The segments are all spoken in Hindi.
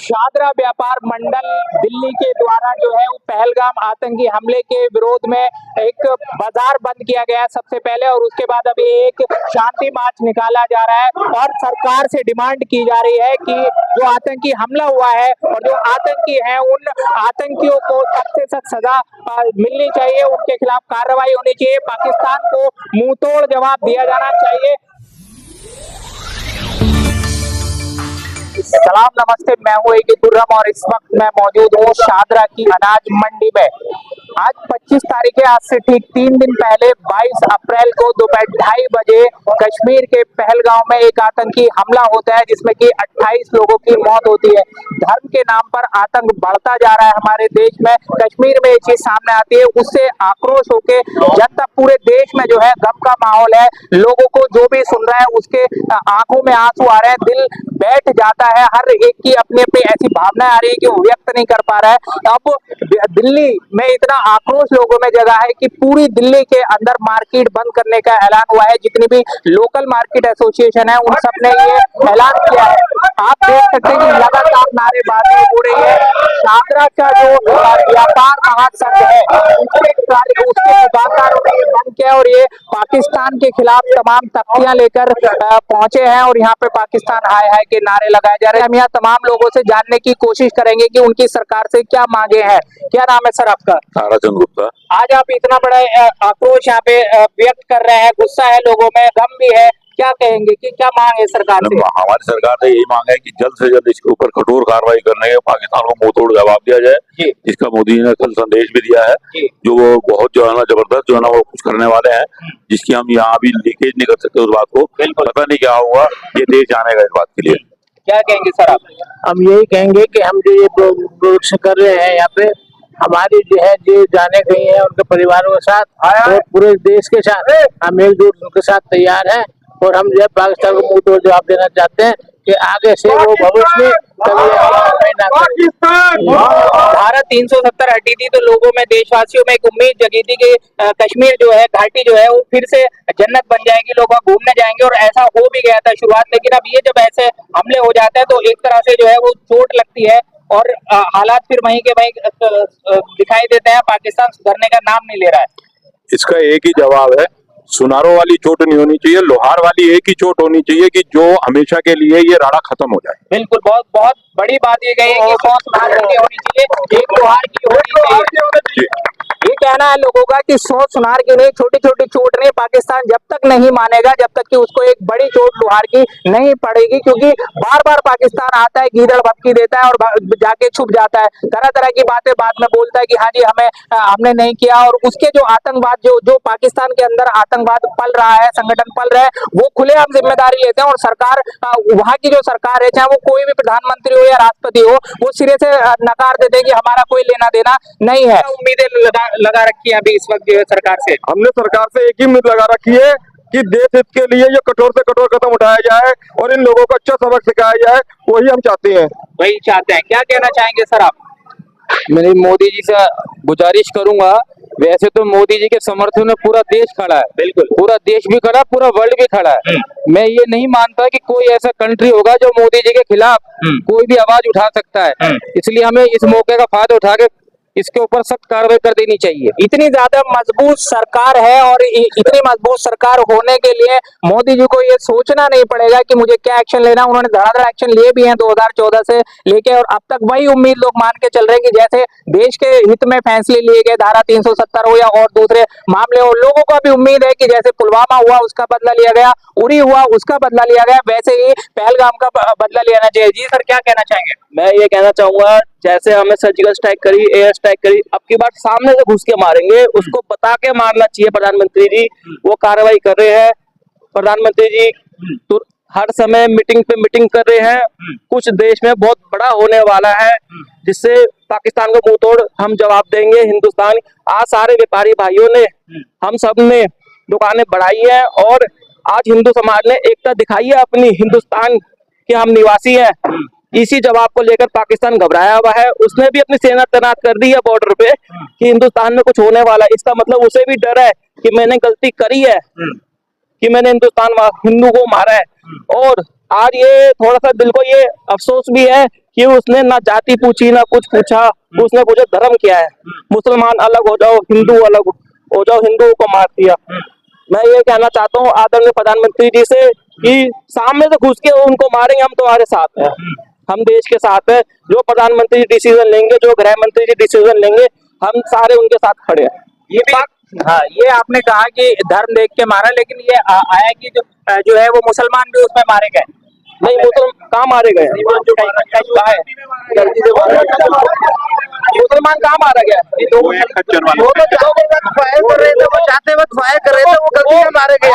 शादरा व्यापार मंडल दिल्ली के द्वारा जो है वो पहलगाम आतंकी हमले के विरोध में एक बाजार बंद किया गया सबसे पहले, और उसके बाद अभी एक शांति मार्च निकाला जा रहा है और सरकार से डिमांड की जा रही है कि जो आतंकी हमला हुआ है और जो आतंकी हैं उन आतंकियों को सख्त से सख्त सजा मिलनी चाहिए, उनके खिलाफ कार्रवाई होनी चाहिए, पाकिस्तान को मुंहतोड़ जवाब दिया जाना चाहिए। सलाम नमस्ते, मैं हूँ एक खुर्रम और इस वक्त मैं मौजूद हूँ शादरा की अनाज मंडी में। आज 25 तारीख है, आज से ठीक 3 दिन पहले 22 अप्रैल को दोपहर 2:30 बजे कश्मीर के पहलगाम में एक आतंकी हमला होता है जिसमें कि 28 लोगों की मौत होती है। धर्म के नाम पर आतंक बढ़ता जा रहा है हमारे देश में। कश्मीर में ये चीज सामने आती है, उससे आक्रोश होके जनता पूरे देश में जो है गम का माहौल है। लोगों को जो भी सुन रहा है उसके आंखों में आंसू आ रहे हैं, दिल बैठ जाता है। हर एक की अपनी अपनी ऐसी भावनाएं आ रही है कि वो व्यक्त नहीं कर पा रहा है। अब दिल्ली में इतना आक्रोश लोगों में जगा है कि पूरी दिल्ली के अंदर मार्केट बंद करने का ऐलान हुआ है। जितनी भी लोकल मार्केट एसोसिएशन है उन सब ने ये ऐलान किया है। आप देख सकते हैं कि लगातार नारेबाजी हो रही है। शादरा का जो व्यापार महासंघ है उसके दुकानदारों ने ये बंद किया और ये पाकिस्तान के खिलाफ तमाम तख्तियां लेकर पहुंचे हैं और यहाँ पे पाकिस्तान हाय हाय के नारे लगाए जा रहे हैं। हम यहाँ तमाम लोगों से जानने की कोशिश करेंगे कि उनकी सरकार से क्या मांगे हैं। क्या नाम है सर आपका? ताराचंद गुप्ता। आज आप इतना बड़ा आक्रोश यहाँ पे व्यक्त कर रहे हैं, गुस्सा है लोगों में, गम भी है, क्या कहेंगे कि क्या मांग है सरकार से? हमारी सरकार से यही मांग है कि जल्द से जल्द इसके ऊपर कठोर कार्रवाई करने के पाकिस्तान को मुंहतोड़ जवाब दिया जाए। जिसका मोदी जी ने कल संदेश भी दिया है, जो वो बहुत जो है ना जबरदस्त जो है ना वो कुछ करने वाले हैं, जिसकी हम यहाँ अभी लीकेज नहीं कर सकते उस बात को। पता नहीं क्या होगा, ये देश जानेगा इस बात के लिए। क्या कहेंगे सर आप? हम यही कहेंगे कि हम जो ये प्रोडक्शन कर रहे हैं यहाँ पे, हमारी जो है जो जाने गई है उनके परिवारों के साथ और पूरे देश के साथ हम एकजुट उनके साथ तैयार हैं और हम जो पाकिस्तान को मुंह तोड़ जवाब देना चाहते हैं कि आगे से वो भविष्य में धारा 370 हटी थी तो लोगों में, देशवासियों में एक उम्मीद जगी थी कि कश्मीर जो है, घाटी जो है वो फिर से जन्नत बन जाएगी, लोग वहाँ घूमने जाएंगे, और ऐसा हो भी गया था शुरुआत। लेकिन अब ये जब ऐसे हमले हो जाते हैं तो एक तरह से जो है वो चोट लगती है और हालात फिर वहीं के वहीं दिखाई देते हैं। पाकिस्तान सुधरने का नाम नहीं ले रहा है। इसका एक ही जवाब है, सुनारों वाली चोट नहीं होनी चाहिए, लोहार वाली एक ही चोट होनी चाहिए कि जो हमेशा के लिए ये राड़ा खत्म हो जाए। बिल्कुल, बहुत बहुत बड़ी बात ये कही कि 100 सुनार की होनी चाहिए, एक लोहार की होनी चाहिए। ये कहना है लोगों का कि 100 सुनार की नहीं, छोटी छोटी चोट नहीं। पाकिस्तान जब तक नहीं मानेगा, जब तक कि उसको एक बड़ी चोट लोहार की नहीं पड़ेगी, क्योंकि बार बार पाकिस्तान आता है, गीदड़ भपकी देता है और जाके छुप जाता है, तरह तरह की बातें बाद में बोलता है कि हाँ जी हमने नहीं किया। और उसके जो आतंकवाद जो पाकिस्तान के अंदर आतंकवाद पल रहा है, संगठन पल रहा है, वो खुलेआम जिम्मेदारी लेते हैं। और सरकार, वहां की जो सरकार है, चाहे वो कोई भी प्रधानमंत्री हो या राष्ट्रपति हो, वो सिरे से नकार देते हैं कि हमारा कोई लेना देना नहीं है। उम्मीदें लगा रखी है अभी इस वक्त जो है सरकार से? हमने सरकार से एक ही उम्मीद लगा रखी है कि देश हित के लिए ये कठोर से कठोर कदम उठाया जाए और इन लोगों को अच्छा सबक सिखाया जाए, वही हम चाहते हैं। वही चाहते हैं। क्या कहना चाहेंगे सर आप? मैं मोदी जी से गुजारिश करूंगा, वैसे तो मोदी जी के समर्थन में पूरा देश खड़ा है, बिल्कुल पूरा देश भी खड़ा, पूरा वर्ल्ड भी खड़ा है। मैं ये नहीं मानता कि कोई ऐसा कंट्री होगा जो मोदी जी के खिलाफ कोई भी आवाज उठा सकता है। इसलिए हमें इस मौके का फायदा उठा के इसके ऊपर सख्त कार्रवाई कर देनी चाहिए। इतनी ज्यादा मजबूत सरकार है और इतनी मजबूत सरकार होने के लिए मोदी जी को ये सोचना नहीं पड़ेगा कि मुझे क्या एक्शन लेना। उन्होंने धड़ाधड़ एक्शन लिए भी हैं 2014 से लेके, और अब तक वही उम्मीद लोग मान के चल रहे हैं कि जैसे देश के हित में फैसले लिए गए, धारा 370 हो या और दूसरे मामले हो, लोगों को भी उम्मीद है कि जैसे पुलवामा हुआ उसका बदला लिया गया, उरी हुआ उसका बदला लिया गया, वैसे ही पहलगाम का बदला लेना चाहिए। जी सर, क्या कहना चाहेंगे? मैं ये कहना चाहूंगा, जैसे हमने सर्जिकल स्ट्राइक करी, एयर स्ट्राइक करी, अब की बार सामने से घुस के मारेंगे, उसको बता के मारना चाहिए। प्रधानमंत्री जी वो कार्रवाई कर रहे हैं। प्रधानमंत्री जी तो हर समय मीटिंग पे मीटिंग कर रहे हैं। कुछ देश में बहुत बड़ा होने वाला है जिससे पाकिस्तान को मुंहतोड़ हम जवाब देंगे। हिंदुस्तान, आज सारे व्यापारी भाइयों ने, हम सब ने दुकानें बढ़ाई है और आज हिंदू समाज ने एकता दिखाई है अपनी, हिंदुस्तान के हम निवासी हैं। इसी जवाब को लेकर पाकिस्तान घबराया हुआ है। उसने भी अपनी सेना तैनात कर दी है बॉर्डर पे कि हिंदुस्तान में कुछ होने वाला है। इसका मतलब उसे भी डर है कि मैंने गलती करी है, कि मैंने हिंदू को मारा है। और आज ये थोड़ा सा दिल को ये अफसोस भी है कि उसने ना जाति पूछी ना कुछ पूछा, उसने पूछा धर्म क्या है, मुसलमान अलग हो जाओ, हिंदू अलग हो जाओ, हिंदुओं को मार दिया। मैं ये कहना चाहता हूँ आदरणीय प्रधानमंत्री जी से कि सामने से घुस के उनको मारेंगे, हम तुम्हारे साथ हैं, हम देश के साथ हैं। जो प्रधानमंत्री जी डिसीजन लेंगे, जो गृह मंत्री जी डिसीजन लेंगे, हम सारे उनके साथ खड़े हैं। ये भी हाँ, ये आपने कहा कि धर्म देख के मारा, लेकिन ये आया कि जो है वो मुसलमान भी उसमें मारे गए। नहीं, मुसलमान कहाँ मारे गए? मुसलमान कहाँ मारा गया? वो फायर कर रहे थे, वो जाते वक्त फायर कर रहे थे, वो गलती से मारे गए।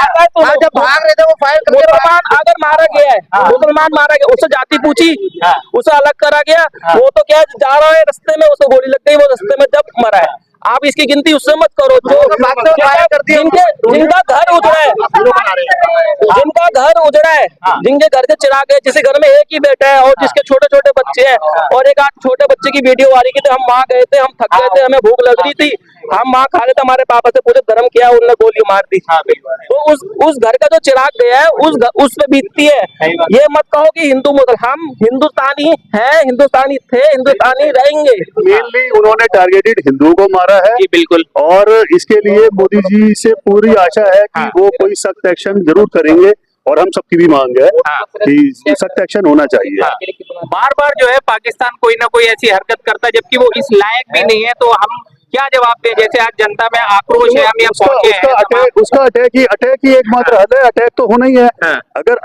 जब भाग रहे थे वो फायर कर मुसलमान अगर मारा गया है, मुसलमान मारा गया, उससे जाति पूछी, उसे अलग करा गया, वो तो क्या जा रहा है रास्ते में, उसको गोली लग गई, वो रास्ते में जब मरा है। आप इसकी गिनती उससे मत करो जो जिनका घर उजड़ा है, जिनका घर उजड़ा है, जिनके घर के चिराग है, जिस घर में एक ही बेटा है और जिसके छोटे छोटे बच्चे हैं, और एक आठ छोटे बच्चे की वीडियो आ रही थी, हम वहां गए थे, हम थक गए थे, हमें भूख लग रही थी, हम वहां खा रहे थे, हमारे पापा से पूछे धर्म क्या, उन्होंने गोली मार दी। तो उस घर का जो चिराग गया है उस पे बीतती है। ये मत कहो कि हिंदू मुसलमान, हम हिंदुस्तानी हैं, हिंदुस्तानी थे, हिंदुस्तानी रहेंगे। मेनली उन्होंने टारगेटेड हिंदुओं को मारा है। बिल्कुल। और इसके लिए मोदी जी से पूरी आशा है कि वो कोई सख्त एक्शन जरूर करेंगे, और हम सबकी भी मांग है कि सख्त एक्शन होना चाहिए। बार बार जो है पाकिस्तान कोई ना कोई ऐसी हरकत करता है, जबकि वो इस लायक भी नहीं है, तो हम क्या जवाब दें? जैसे आज जनता में आक्रोश है, हम यहाँ पहुंचे हैं। उसका अटैक ही एकमात्र हल है। अटैक तो होना ही है।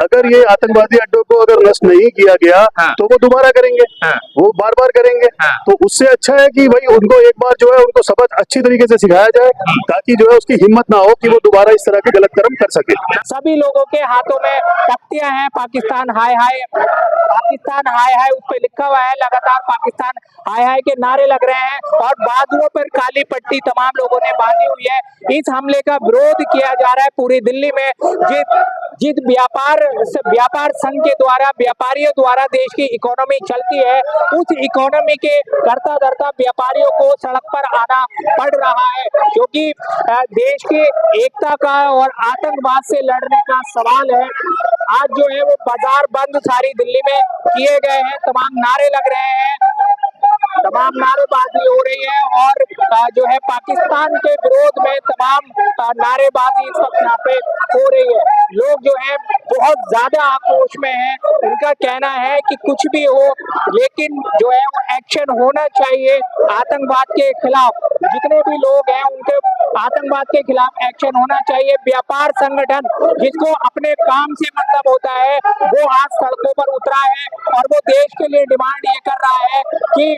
अगर ये आतंकवादी अड्डों को अगर नष्ट नहीं किया गया तो वो दोबारा करेंगे, वो बार बार करेंगे। तो उससे अच्छा है कि भाई उनको एक बार जो है उनको सबक अच्छी तरीके से सिखाया जाए, ताकि जो है उसकी हिम्मत ना हो कि वो दोबारा इस तरह के गलत कर्म कर सके। सभी लोगों के हाथों में तख्तियां हैं, पाकिस्तान हाय हाय, पाकिस्तान हाय हाय उस पे लिखा हुआ है, लगातार पाकिस्तान हाय हाय के नारे लग रहे हैं, और बाजुओं पर काली पट्टी तमाम लोगों ने बांधी हुई है। इस हमले का विरोध किया जा रहा है पूरी दिल्ली में। जिस व्यापार संघ के द्वारा, व्यापारियों द्वारा देश की इकोनॉमी चलती है, उस इकोनॉमी के करता धरता व्यापारियों को सड़क पर आना पड़ रहा है, क्योंकि देश की एकता का और आतंकवाद से लड़ने का सवाल है। आज जो है वो बाजार बंद सारी दिल्ली में किए गए हैं, तमाम नारे लग रहे हैं, तमाम नारेबाजी हो रही है, और जो है पाकिस्तान के विरोध में तमाम नारेबाजी इस वक्त यहाँ पे हो रही है। लोग जो है बहुत ज्यादा आक्रोश में हैं। उनका कहना है कि कुछ भी हो, लेकिन जो है वो एक्शन होना चाहिए आतंकवाद के खिलाफ। जितने भी लोग हैं उनके आतंकवाद के खिलाफ एक्शन होना चाहिए। व्यापार संगठन जिसको अपने काम से मतलब होता है, वो आज सड़कों पर उतरा है, और वो देश के लिए डिमांड ये कर रहा है कि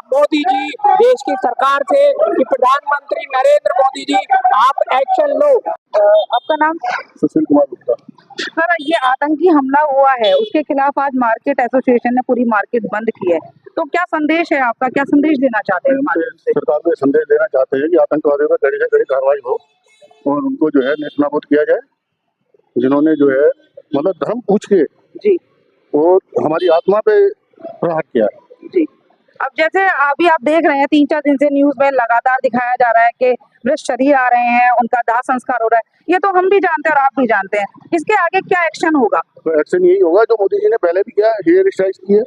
मोदी जी, देश की सरकार से, कि प्रधानमंत्री नरेंद्र मोदी जी आप एक्शन लो। आपका नाम? सुशील कुमार गुप्ता। सर, ये आतंकी हमला हुआ है, उसके खिलाफ आज मार्केट एसोसिएशन ने पूरी मार्केट बंद की है, तो क्या संदेश है आपका, क्या संदेश देना चाहते हैं? सरकार को संदेश देना चाहते हैं कि आतंकवादियों पर कड़ी से कड़ी कार्रवाई हो, और उनको जो है नेस्तनाबूद किया जाए, जिन्होंने जो है मतलब धर्म पूछ के जी और हमारी आत्मा पे प्रहार किया जी। अब जैसे अभी आप देख रहे हैं 3-4 दिन से न्यूज में लगातार दिखाया जा रहा है कि मृत शरीर आ रहे हैं, उनका दाह संस्कार हो रहा है, ये तो हम भी जानते हैं और आप भी जानते हैं। इसके आगे क्या एक्शन होगा? तो एक्शन यही होगा जो मोदी जी ने पहले भी किया, हेयर स्ट्राइक की है,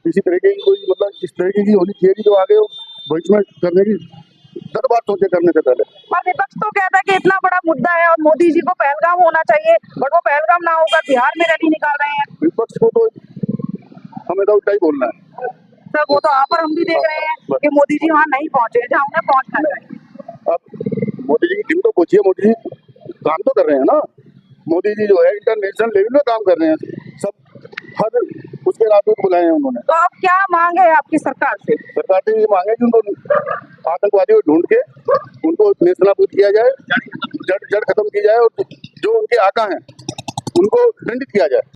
इसी तरीके की कोई मतलब इस तरीके की होनी चाहिए जो आगे भविष्य में करने की 10 बार सोचे करने से पहले। और विपक्ष तो कहता है कि इतना बड़ा मुद्दा है और मोदी जी को पहलगाम होना चाहिए, बट वो पहलगाम ना होकर बिहार में रैली निकाल रहे हैं। विपक्ष को तो हमें तो उल्टा ही बोलना है सर, वो तो आप और हम भी देख रहे हैं कि मोदी जी वहाँ नहीं पहुंचे जहाँ उन्हें पहुंचना चाहिए। अब मोदी जी की टीम तो पूछिए, मोदी जी काम तो कर रहे हैं ना। मोदी जी जो है इंटरनेशनल लेवल में काम कर रहे हैं, सब हर उसके राजदूत बुलाए हैं उन्होंने। तो अब क्या मांग है आपकी सरकार से? सरकार से ये मांगे कि उनको आतंकवादियों को ढूंढ के उनको नेस्तनाबूद किया जाए, जड़ खत्म की जाए, और जो उनके आका हैं उनको दंडित किया जाए।